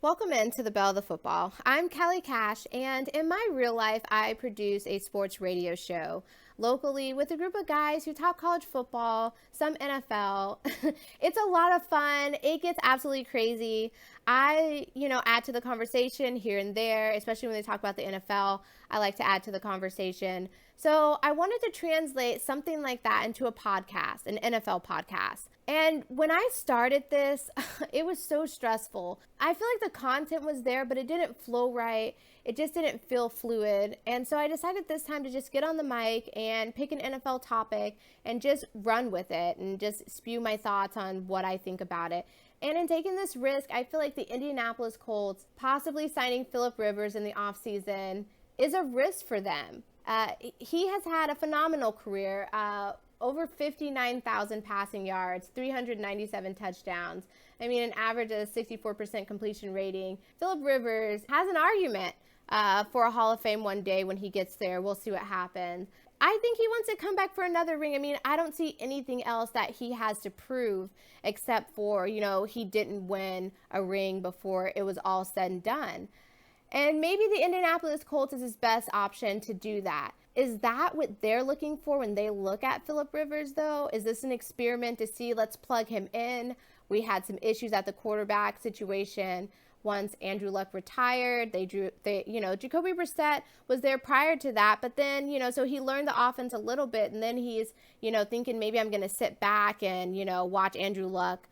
Welcome into the Belle of the Football. I'm Kelly Cash, and in my real life, I produce a sports radio show locally with a group of guys who talk college football, some NFL. It's a lot of fun. It gets absolutely crazy. I, add to the conversation here and there, especially when they talk about the NFL. I like to add to the conversation. So I wanted to translate something like that into a podcast, an NFL podcast. And when I started this, it was so stressful. I feel like the content was there, but it didn't flow right. It just didn't feel fluid. And so I decided this time to just get on the mic and pick an NFL topic and just run with it and just spew my thoughts on what I think about it. And in taking this risk, I feel like the Indianapolis Colts possibly signing Phillip Rivers in the offseason is a risk for them. He has had a phenomenal career, over 59,000 passing yards, 397 touchdowns. I mean, an average of 64% completion rating. Phillip Rivers has an argument for a Hall of Fame one day when he gets there. We'll see what happens. I think he wants to come back for another ring. I mean, I don't see anything else that he has to prove except for, he didn't win a ring before it was all said and done. And maybe the Indianapolis Colts is his best option to do that. Is that what they're looking for when they look at Phillip Rivers, though? Is this an experiment to see, let's plug him in? We had some issues at the quarterback situation once Andrew Luck retired. Jacoby Brissett was there prior to that, but then, so he learned the offense a little bit, and then he's, thinking maybe I'm going to sit back and, watch Andrew Luck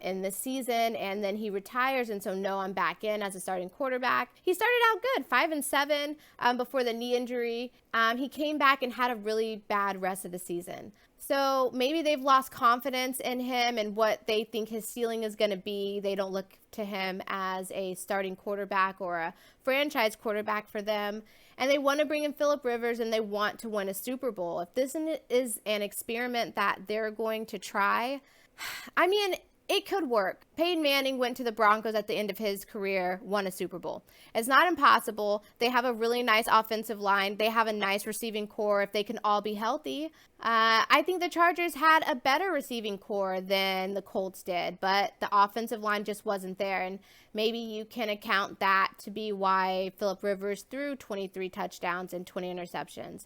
in the season, and then he retires, and so no, I'm back in as a starting quarterback. He started out good, 5-7 before the knee injury. He came back and had a really bad rest of the season. So maybe they've lost confidence in him and what they think his ceiling is going to be. They don't look to him as a starting quarterback or a franchise quarterback for them. And they want to bring in Phillip Rivers and they want to win a Super Bowl. If this is an experiment that they're going to try, I mean, it could work. Peyton Manning went to the Broncos at the end of his career, won a Super Bowl. It's not impossible. They have a really nice offensive line. They have a nice receiving core if they can all be healthy. I think the Chargers had a better receiving core than the Colts did, but the offensive line just wasn't there. And maybe you can account that to be why Phillip Rivers threw 23 touchdowns and 20 interceptions.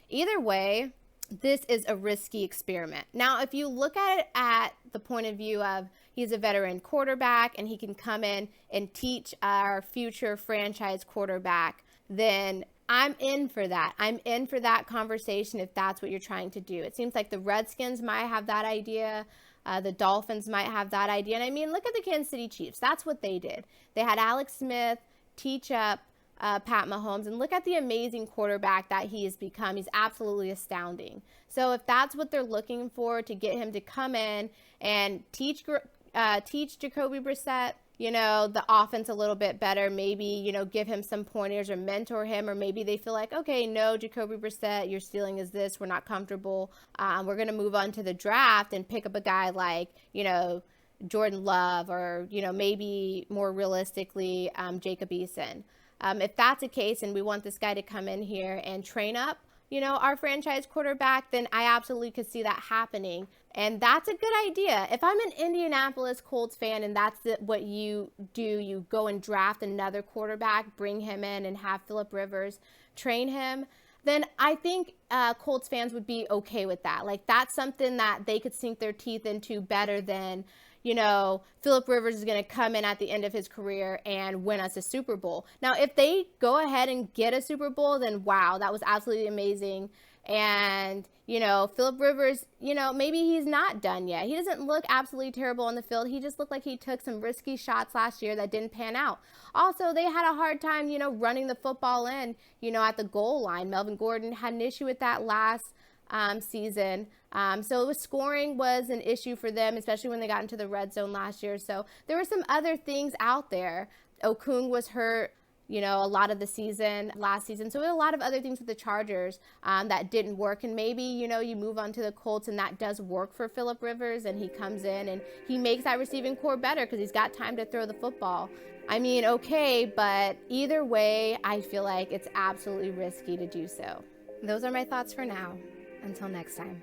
Either way, this is a risky experiment. Now, if you look at it at the point of view of he's a veteran quarterback and he can come in and teach our future franchise quarterback, then I'm in for that. I'm in for that conversation if that's what you're trying to do. It seems like the Redskins might have that idea. The Dolphins might have that idea. And I mean, look at the Kansas City Chiefs. That's what they did. They had Alex Smith teach up Pat Mahomes, and look at the amazing quarterback that he has become. He's absolutely astounding. So if that's what they're looking for, to get him to come in and teach Jacoby Brissett, the offense a little bit better, maybe, give him some pointers or mentor him, or maybe they feel like, okay, no, Jacoby Brissett, your ceiling is this, we're not comfortable. We're going to move on to the draft and pick up a guy like, Jordan Love, or, maybe more realistically, Jacob Eason. If that's the case and we want this guy to come in here and train up, our franchise quarterback, then I absolutely could see that happening. And that's a good idea. If I'm an Indianapolis Colts fan and that's what you do, you go and draft another quarterback, bring him in and have Phillip Rivers train him, then I think Colts fans would be okay with that. Like, that's something that they could sink their teeth into better than, Phillip Rivers is going to come in at the end of his career and win us a Super Bowl. Now, if they go ahead and get a Super Bowl, then wow, that was absolutely amazing. And, Phillip Rivers, maybe he's not done yet. He doesn't look absolutely terrible on the field. He just looked like he took some risky shots last year that didn't pan out. Also, they had a hard time, running the football in, at the goal line. Melvin Gordon had an issue with that last season. So scoring was an issue for them, especially when they got into the red zone last year. So there were some other things out there. Okung was hurt, a lot of the season last season. So there were a lot of other things with the Chargers that didn't work. And maybe, you move on to the Colts and that does work for Phillip Rivers and he comes in and he makes that receiving core better because he's got time to throw the football. I mean, okay, but either way, I feel like it's absolutely risky to do so. Those are my thoughts for now. Until next time.